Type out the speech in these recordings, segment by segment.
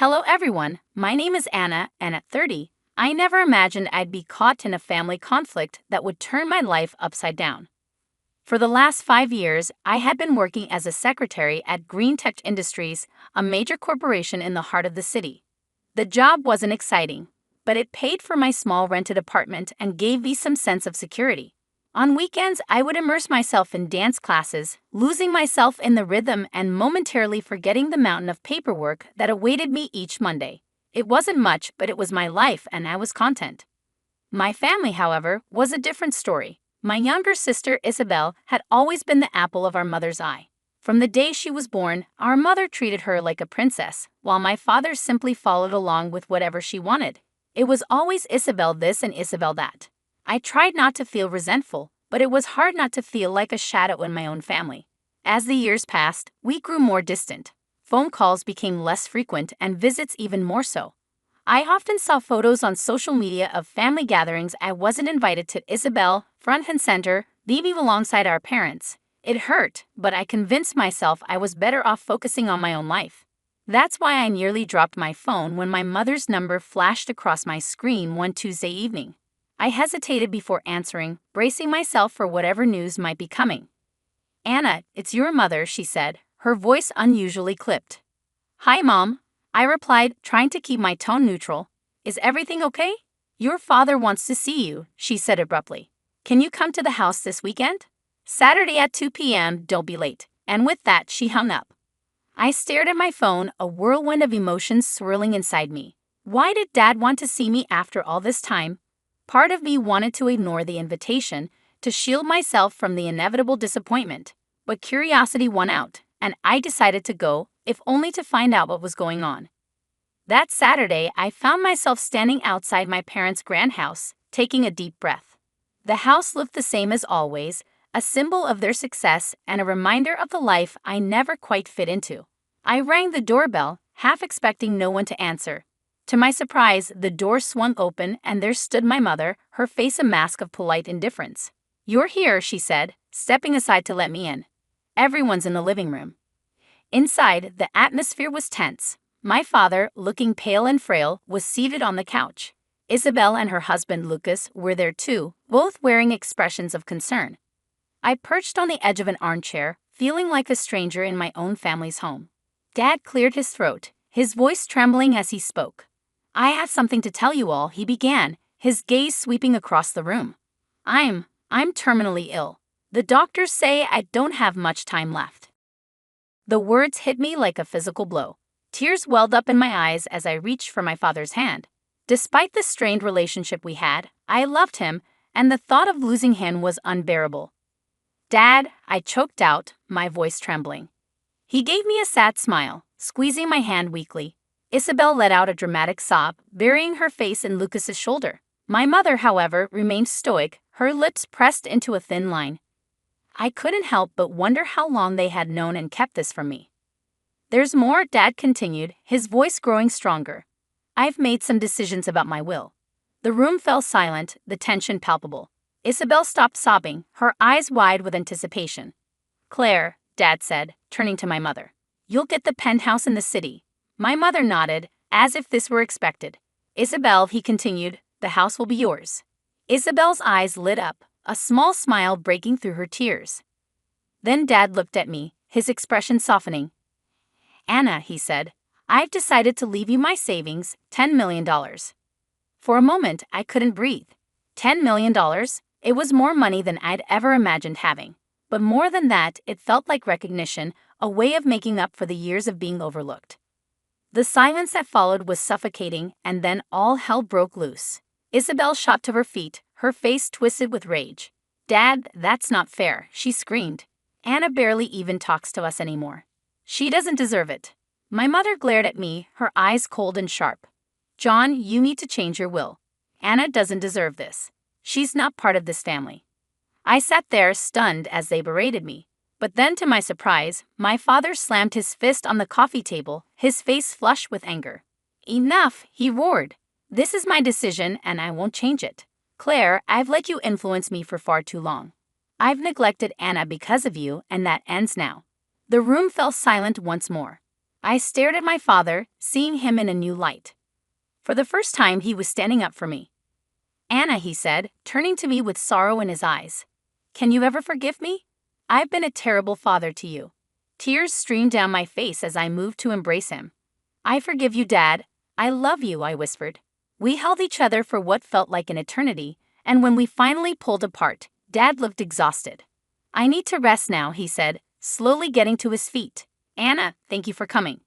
Hello everyone, my name is Anna, and at 30, I never imagined I'd be caught in a family conflict that would turn my life upside down. For the last 5 years, I had been working as a secretary at Green Tech Industries, a major corporation in the heart of the city. The job wasn't exciting, but it paid for my small rented apartment and gave me some sense of security. On weekends, I would immerse myself in dance classes, losing myself in the rhythm and momentarily forgetting the mountain of paperwork that awaited me each Monday. It wasn't much, but it was my life and I was content. My family, however, was a different story. My younger sister, Isabel, had always been the apple of our mother's eye. From the day she was born, our mother treated her like a princess, while my father simply followed along with whatever she wanted. It was always Isabel this and Isabel that. I tried not to feel resentful, but it was hard not to feel like a shadow in my own family. As the years passed, we grew more distant. Phone calls became less frequent and visits even more so. I often saw photos on social media of family gatherings I wasn't invited to. Isabel, front and center, leaving alongside our parents. It hurt, but I convinced myself I was better off focusing on my own life. That's why I nearly dropped my phone when my mother's number flashed across my screen one Tuesday evening. I hesitated before answering, bracing myself for whatever news might be coming. "Anna, it's your mother," she said, her voice unusually clipped. "Hi, Mom," I replied, trying to keep my tone neutral. "Is everything okay?" "Your father wants to see you," she said abruptly. "Can you come to the house this weekend?" "Saturday at 2 p.m., don't be late." And with that, she hung up. I stared at my phone, a whirlwind of emotions swirling inside me. Why did Dad want to see me after all this time? Part of me wanted to ignore the invitation, to shield myself from the inevitable disappointment. But curiosity won out, and I decided to go, if only to find out what was going on. That Saturday, I found myself standing outside my parents' grand house, taking a deep breath. The house looked the same as always, a symbol of their success and a reminder of the life I never quite fit into. I rang the doorbell, half expecting no one to answer. To my surprise, the door swung open and there stood my mother, her face a mask of polite indifference. "You're here," she said, stepping aside to let me in. "Everyone's in the living room." Inside, the atmosphere was tense. My father, looking pale and frail, was seated on the couch. Isabel and her husband Lucas were there too, both wearing expressions of concern. I perched on the edge of an armchair, feeling like a stranger in my own family's home. Dad cleared his throat, his voice trembling as he spoke. "I have something to tell you all," he began, his gaze sweeping across the room. I'm terminally ill. The doctors say I don't have much time left." The words hit me like a physical blow. Tears welled up in my eyes as I reached for my father's hand. Despite the strained relationship we had, I loved him, and the thought of losing him was unbearable. "Dad," I choked out, my voice trembling. He gave me a sad smile, squeezing my hand weakly. Isabel let out a dramatic sob, burying her face in Lucas's shoulder. My mother, however, remained stoic, her lips pressed into a thin line. I couldn't help but wonder how long they had known and kept this from me. "There's more," Dad continued, his voice growing stronger. "I've made some decisions about my will." The room fell silent, the tension palpable. Isabel stopped sobbing, her eyes wide with anticipation. "Claire," Dad said, turning to my mother, "you'll get the penthouse in the city." My mother nodded, as if this were expected. "Isabel," he continued, "the house will be yours." Isabel's eyes lit up, a small smile breaking through her tears. Then Dad looked at me, his expression softening. "Anna," he said, "I've decided to leave you my savings, $10 million. For a moment, I couldn't breathe. $10 million? It was more money than I'd ever imagined having. But more than that, it felt like recognition, a way of making up for the years of being overlooked. The silence that followed was suffocating, and then all hell broke loose. Isabel shot to her feet, her face twisted with rage. "Dad, that's not fair," she screamed. "Anna barely even talks to us anymore. She doesn't deserve it." My mother glared at me, her eyes cold and sharp. "John, you need to change your will. Anna doesn't deserve this. She's not part of this family." I sat there stunned as they berated me. But then, to my surprise, my father slammed his fist on the coffee table, his face flushed with anger. "Enough," he roared. "This is my decision and I won't change it. Claire, I've let you influence me for far too long. I've neglected Anna because of you, and that ends now." The room fell silent once more. I stared at my father, seeing him in a new light. For the first time, he was standing up for me. Anna, he said, turning to me with sorrow in his eyes. Can you ever forgive me? I've been a terrible father to you. Tears streamed down my face as I moved to embrace him. I forgive you, Dad. I love you, I whispered. We held each other for what felt like an eternity, and when we finally pulled apart, Dad looked exhausted. I need to rest now, he said, slowly getting to his feet. Anna, thank you for coming.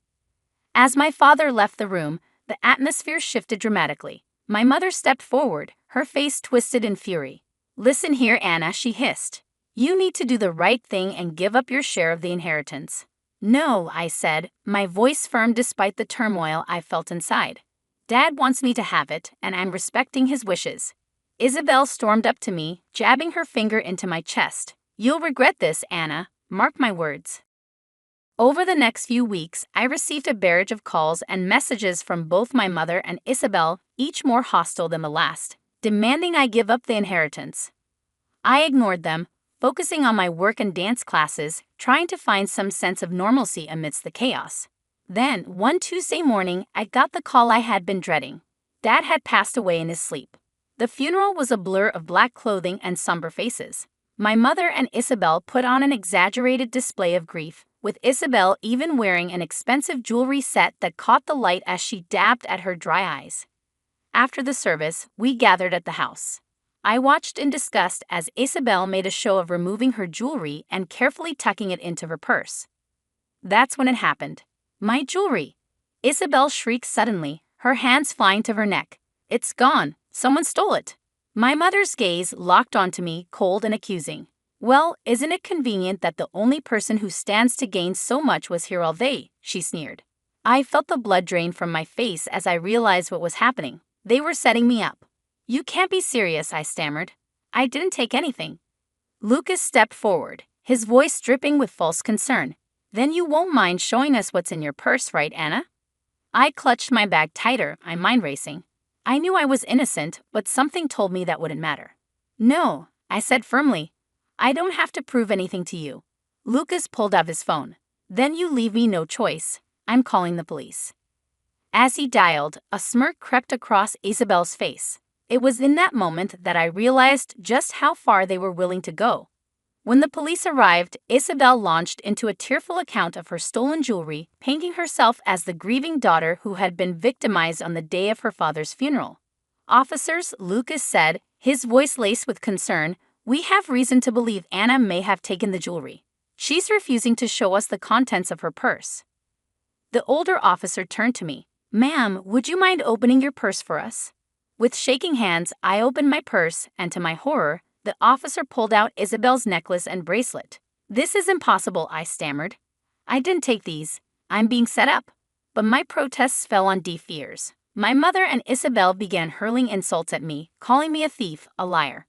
As my father left the room, the atmosphere shifted dramatically. My mother stepped forward, her face twisted in fury. Listen here, Anna, she hissed. You need to do the right thing and give up your share of the inheritance. No, I said, my voice firm despite the turmoil I felt inside. Dad wants me to have it, and I'm respecting his wishes. Isabel stormed up to me, jabbing her finger into my chest. You'll regret this, Anna. Mark my words. Over the next few weeks, I received a barrage of calls and messages from both my mother and Isabel, each more hostile than the last, demanding I give up the inheritance. I ignored them, focusing on my work and dance classes, trying to find some sense of normalcy amidst the chaos. Then, one Tuesday morning, I got the call I had been dreading. Dad had passed away in his sleep. The funeral was a blur of black clothing and somber faces. My mother and Isabel put on an exaggerated display of grief, with Isabel even wearing an expensive jewelry set that caught the light as she dabbed at her dry eyes. After the service, we gathered at the house. I watched in disgust as Isabel made a show of removing her jewelry and carefully tucking it into her purse. That's when it happened. My jewelry! Isabel shrieked suddenly, her hands flying to her neck. It's gone. Someone stole it. My mother's gaze locked onto me, cold and accusing. Well, isn't it convenient that the only person who stands to gain so much was here all day? She sneered. I felt the blood drain from my face as I realized what was happening. They were setting me up. You can't be serious, I stammered. I didn't take anything. Lucas stepped forward, his voice dripping with false concern. Then you won't mind showing us what's in your purse, right, Anna? I clutched my bag tighter, my mind racing. I knew I was innocent, but something told me that wouldn't matter. No, I said firmly. I don't have to prove anything to you. Lucas pulled out his phone. Then you leave me no choice. I'm calling the police. As he dialed, a smirk crept across Isabel's face. It was in that moment that I realized just how far they were willing to go. When the police arrived, Isabel launched into a tearful account of her stolen jewelry, painting herself as the grieving daughter who had been victimized on the day of her father's funeral. Officers, Lucas said, his voice laced with concern, we have reason to believe Anna may have taken the jewelry. She's refusing to show us the contents of her purse. The older officer turned to me. Ma'am, would you mind opening your purse for us? With shaking hands, I opened my purse, and to my horror, the officer pulled out Isabel's necklace and bracelet. This is impossible, I stammered. I didn't take these. I'm being set up. But my protests fell on deaf ears. My mother and Isabel began hurling insults at me, calling me a thief, a liar.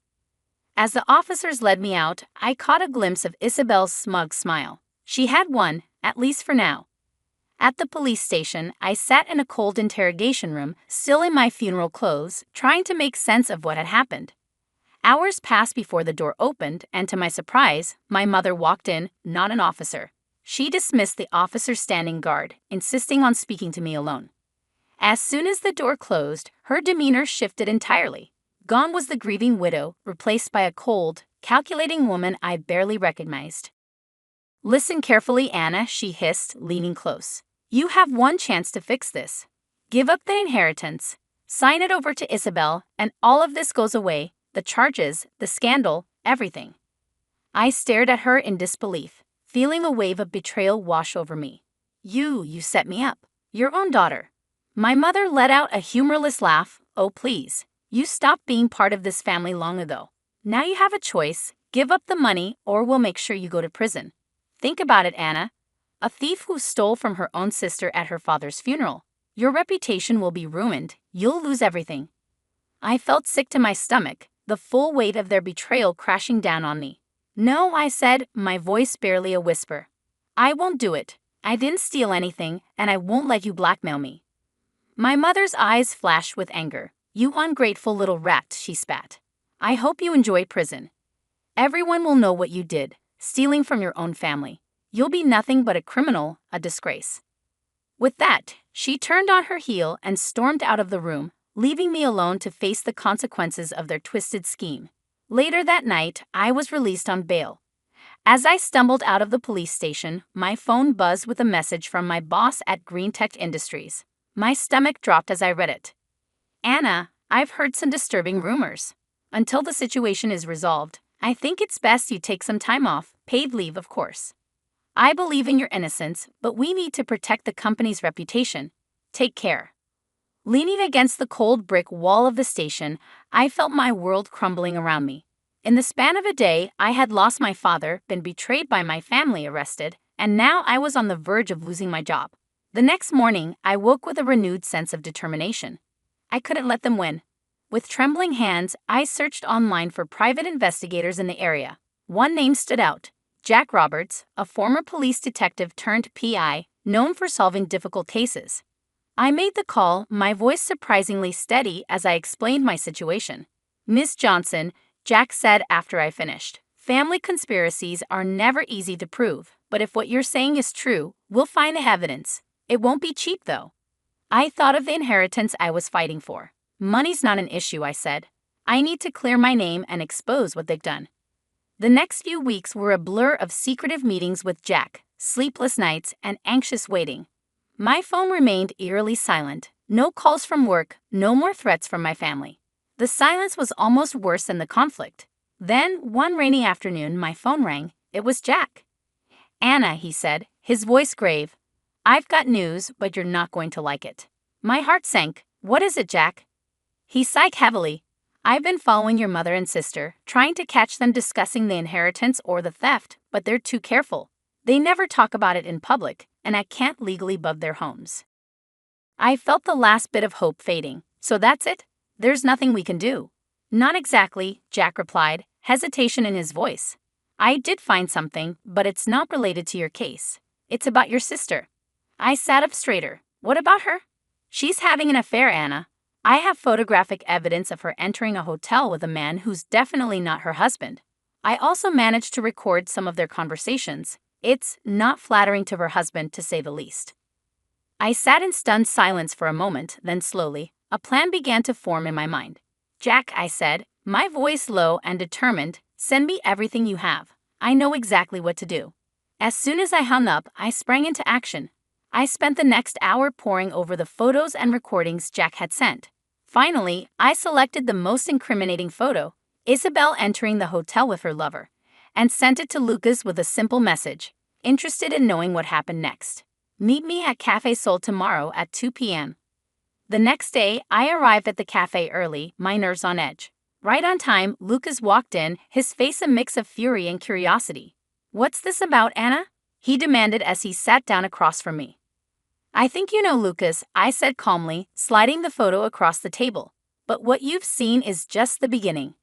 As the officers led me out, I caught a glimpse of Isabel's smug smile. She had won, at least for now. At the police station, I sat in a cold interrogation room, still in my funeral clothes, trying to make sense of what had happened. Hours passed before the door opened, and to my surprise, my mother walked in, not an officer. She dismissed the officer standing guard, insisting on speaking to me alone. As soon as the door closed, her demeanor shifted entirely. Gone was the grieving widow, replaced by a cold, calculating woman I barely recognized. Listen carefully, Anna, she hissed, leaning close. You have one chance to fix this. Give up the inheritance, sign it over to Isabel, and all of this goes away, the charges, the scandal, everything. I stared at her in disbelief, feeling a wave of betrayal wash over me. You set me up. Your own daughter. My mother let out a humorless laugh. Oh, please. You stopped being part of this family long ago. Now you have a choice. Give up the money or we'll make sure you go to prison. Think about it, Anna. A thief who stole from her own sister at her father's funeral. Your reputation will be ruined. You'll lose everything. I felt sick to my stomach, the full weight of their betrayal crashing down on me. No, I said, my voice barely a whisper. I won't do it. I didn't steal anything, and I won't let you blackmail me. My mother's eyes flashed with anger. You ungrateful little rat, she spat. I hope you enjoy prison. Everyone will know what you did, stealing from your own family. You'll be nothing but a criminal, a disgrace. With that, she turned on her heel and stormed out of the room, leaving me alone to face the consequences of their twisted scheme. Later that night, I was released on bail. As I stumbled out of the police station, my phone buzzed with a message from my boss at Greentech Industries. My stomach dropped as I read it. Anna, I've heard some disturbing rumors. Until the situation is resolved, I think it's best you take some time off, paid leave of course. I believe in your innocence, but we need to protect the company's reputation. Take care. Leaning against the cold brick wall of the station, I felt my world crumbling around me. In the span of a day, I had lost my father, been betrayed by my family, arrested, and now I was on the verge of losing my job. The next morning, I woke with a renewed sense of determination. I couldn't let them win. With trembling hands, I searched online for private investigators in the area. One name stood out: Jack Roberts, a former police detective turned PI, known for solving difficult cases. I made the call, my voice surprisingly steady as I explained my situation. "Miss Johnson," Jack said after I finished, "family conspiracies are never easy to prove, but if what you're saying is true, we'll find the evidence. It won't be cheap, though." I thought of the inheritance I was fighting for. "Money's not an issue," I said. "I need to clear my name and expose what they've done." The next few weeks were a blur of secretive meetings with Jack, sleepless nights, and anxious waiting. My phone remained eerily silent. No calls from work, no more threats from my family. The silence was almost worse than the conflict. Then, one rainy afternoon, my phone rang. It was Jack. "Anna," he said, his voice grave. "I've got news, but you're not going to like it." My heart sank. "What is it, Jack?" He sighed heavily. "I've been following your mother and sister, trying to catch them discussing the inheritance or the theft, but they're too careful. They never talk about it in public, and I can't legally bug their homes." I felt the last bit of hope fading. "So that's it? There's nothing we can do?" "Not exactly," Jack replied, hesitation in his voice. "I did find something, but it's not related to your case. It's about your sister." I sat up straighter. "What about her?" "She's having an affair, Anna. I have photographic evidence of her entering a hotel with a man who's definitely not her husband. I also managed to record some of their conversations. It's not flattering to her husband, to say the least." I sat in stunned silence for a moment, then slowly, a plan began to form in my mind. "Jack," I said, my voice low and determined, "send me everything you have. I know exactly what to do." As soon as I hung up, I sprang into action. I spent the next hour poring over the photos and recordings Jack had sent. Finally, I selected the most incriminating photo, Isabel entering the hotel with her lover, and sent it to Lucas with a simple message: "Interested in knowing what happened next? Meet me at Cafe Sol tomorrow at 2 p.m. The next day, I arrived at the cafe early, my nerves on edge. Right on time, Lucas walked in, his face a mix of fury and curiosity. "What's this about, Anna?" he demanded as he sat down across from me. "I think you know, Lucas," I said calmly, sliding the photo across the table. "But what you've seen is just the beginning."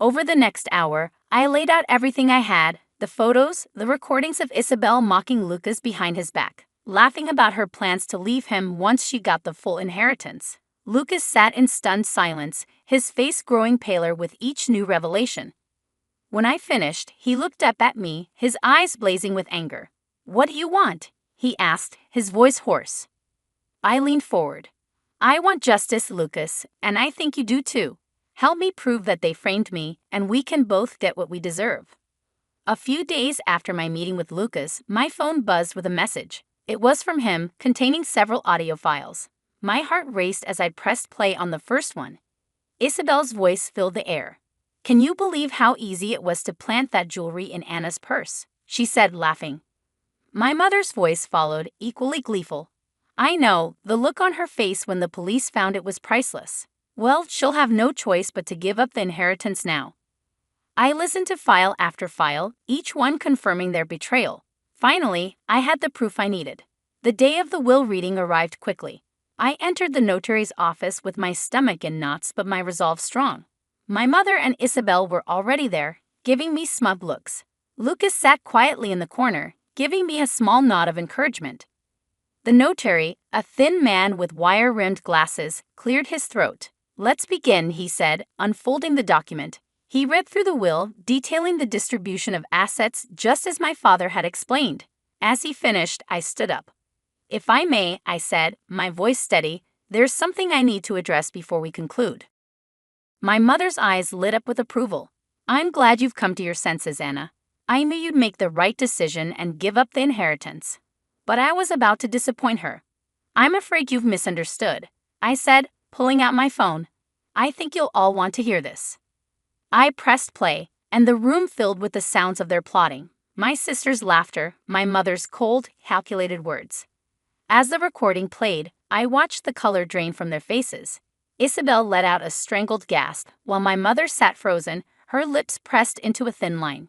Over the next hour, I laid out everything I had: the photos, the recordings of Isabel mocking Lucas behind his back, laughing about her plans to leave him once she got the full inheritance. Lucas sat in stunned silence, his face growing paler with each new revelation. When I finished, he looked up at me, his eyes blazing with anger. "What do you want?" he asked, his voice hoarse. I leaned forward. "I want justice, Lucas, and I think you do too. Help me prove that they framed me, and we can both get what we deserve." A few days after my meeting with Lucas, my phone buzzed with a message. It was from him, containing several audio files. My heart raced as I pressed play on the first one. Isabel's voice filled the air. "Can you believe how easy it was to plant that jewelry in Anna's purse?" she said, laughing. My mother's voice followed, equally gleeful. "I know, the look on her face when the police found it was priceless. Well, she'll have no choice but to give up the inheritance now." I listened to file after file, each one confirming their betrayal. Finally, I had the proof I needed. The day of the will reading arrived quickly. I entered the notary's office with my stomach in knots but my resolve strong. My mother and Isabel were already there, giving me smug looks. Lucas sat quietly in the corner, giving me a small nod of encouragement. The notary, a thin man with wire-rimmed glasses, cleared his throat. "Let's begin," he said, unfolding the document. He read through the will, detailing the distribution of assets just as my father had explained. As he finished, I stood up. If I may, I said, my voice steady, there's something I need to address before we conclude. My mother's eyes lit up with approval. I'm glad you've come to your senses, Anna. I knew you'd make the right decision and give up the inheritance. But I was about to disappoint her. I'm afraid you've misunderstood, I said, pulling out my phone. I think you'll all want to hear this. I pressed play, and the room filled with the sounds of their plotting. My sister's laughter, my mother's cold, calculated words. As the recording played, I watched the color drain from their faces. Isabel let out a strangled gasp, while my mother sat frozen, her lips pressed into a thin line.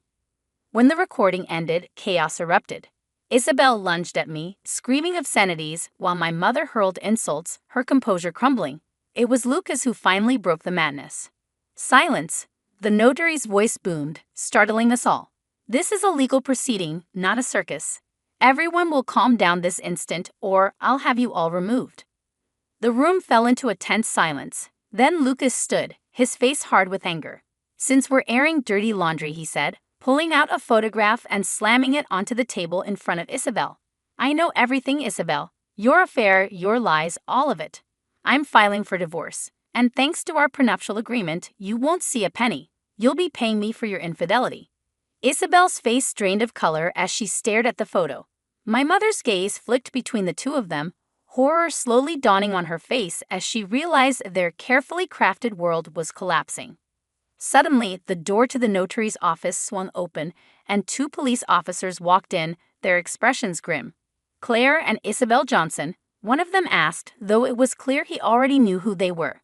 When the recording ended, chaos erupted. Isabel lunged at me, screaming obscenities, while my mother hurled insults, her composure crumbling. It was Lucas who finally broke the madness. Silence! The notary's voice boomed, startling us all. This is a legal proceeding, not a circus. Everyone will calm down this instant, or I'll have you all removed. The room fell into a tense silence. Then Lucas stood, his face hard with anger. Since we're airing dirty laundry, he said, pulling out a photograph and slamming it onto the table in front of Isabel. I know everything, Isabel. Your affair, your lies, all of it. I'm filing for divorce. And thanks to our prenuptial agreement, you won't see a penny. You'll be paying me for your infidelity. Isabel's face drained of color as she stared at the photo. My mother's gaze flicked between the two of them, horror slowly dawning on her face as she realized their carefully crafted world was collapsing. Suddenly, the door to the notary's office swung open, and two police officers walked in, their expressions grim. Claire and Isabel Johnson, one of them asked, though it was clear he already knew who they were.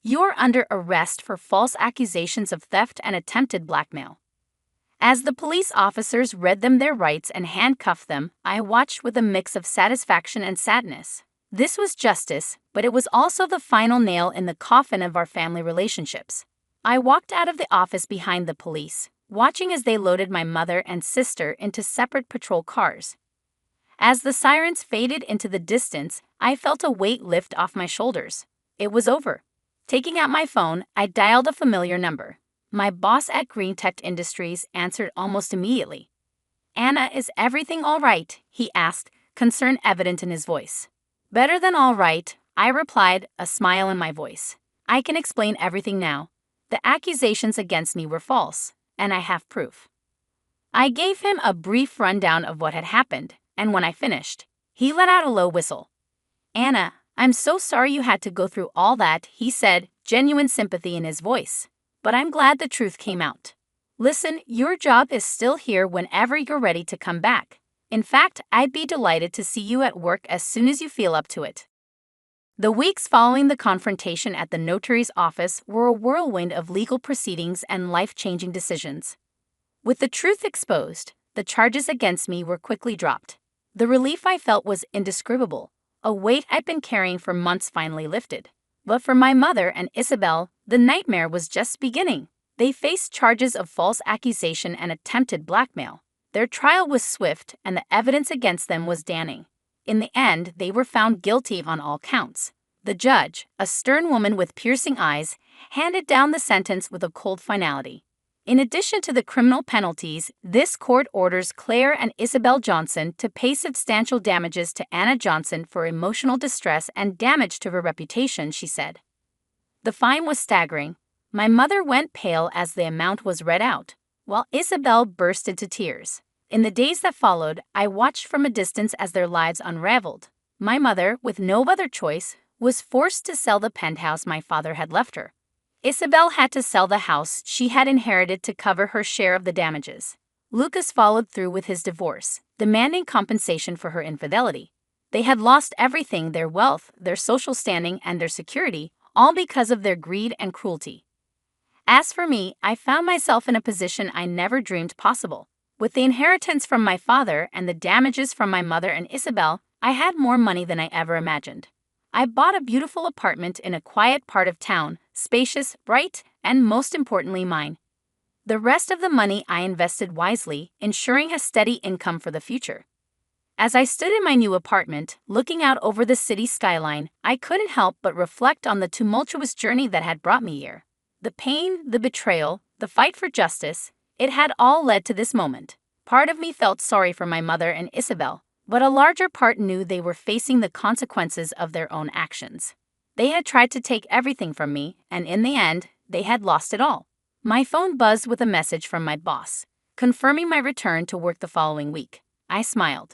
You're under arrest for false accusations of theft and attempted blackmail. As the police officers read them their rights and handcuffed them, I watched with a mix of satisfaction and sadness. This was justice, but it was also the final nail in the coffin of our family relationships. I walked out of the office behind the police, watching as they loaded my mother and sister into separate patrol cars. As the sirens faded into the distance, I felt a weight lift off my shoulders. It was over. Taking out my phone, I dialed a familiar number. My boss at Green Tech Industries answered almost immediately. Anna, is everything all right? He asked, concern evident in his voice. Better than all right, I replied, a smile in my voice. I can explain everything now. The accusations against me were false, and I have proof. I gave him a brief rundown of what had happened, and when I finished, he let out a low whistle. Anna, I'm so sorry you had to go through all that, he said, genuine sympathy in his voice. But I'm glad the truth came out. Listen, your job is still here whenever you're ready to come back. In fact, I'd be delighted to see you at work as soon as you feel up to it. The weeks following the confrontation at the notary's office were a whirlwind of legal proceedings and life-changing decisions. With the truth exposed, the charges against me were quickly dropped. The relief I felt was indescribable. A weight I'd been carrying for months finally lifted. But for my mother and Isabel, the nightmare was just beginning. They faced charges of false accusation and attempted blackmail. Their trial was swift, and the evidence against them was damning. In the end, they were found guilty on all counts. The judge, a stern woman with piercing eyes, handed down the sentence with a cold finality. In addition to the criminal penalties, this court orders Claire and Isabel Johnson to pay substantial damages to Anna Johnson for emotional distress and damage to her reputation, she said. The fine was staggering. My mother went pale as the amount was read out, while Isabel burst into tears. In the days that followed, I watched from a distance as their lives unraveled. My mother, with no other choice, was forced to sell the penthouse my father had left her. Isabel had to sell the house she had inherited to cover her share of the damages. Lucas followed through with his divorce, demanding compensation for her infidelity. They had lost everything, their wealth, their social standing, and their security, all because of their greed and cruelty. As for me, I found myself in a position I never dreamed possible. With the inheritance from my father and the damages from my mother and Isabel, I had more money than I ever imagined. I bought a beautiful apartment in a quiet part of town, spacious, bright, and most importantly mine. The rest of the money I invested wisely, ensuring a steady income for the future. As I stood in my new apartment, looking out over the city skyline, I couldn't help but reflect on the tumultuous journey that had brought me here. The pain, the betrayal, the fight for justice, it had all led to this moment. Part of me felt sorry for my mother and Isabel, But a larger part knew they were facing the consequences of their own actions. They had tried to take everything from me, and in the end, they had lost it all. My phone buzzed with a message from my boss, confirming my return to work the following week. I smiled.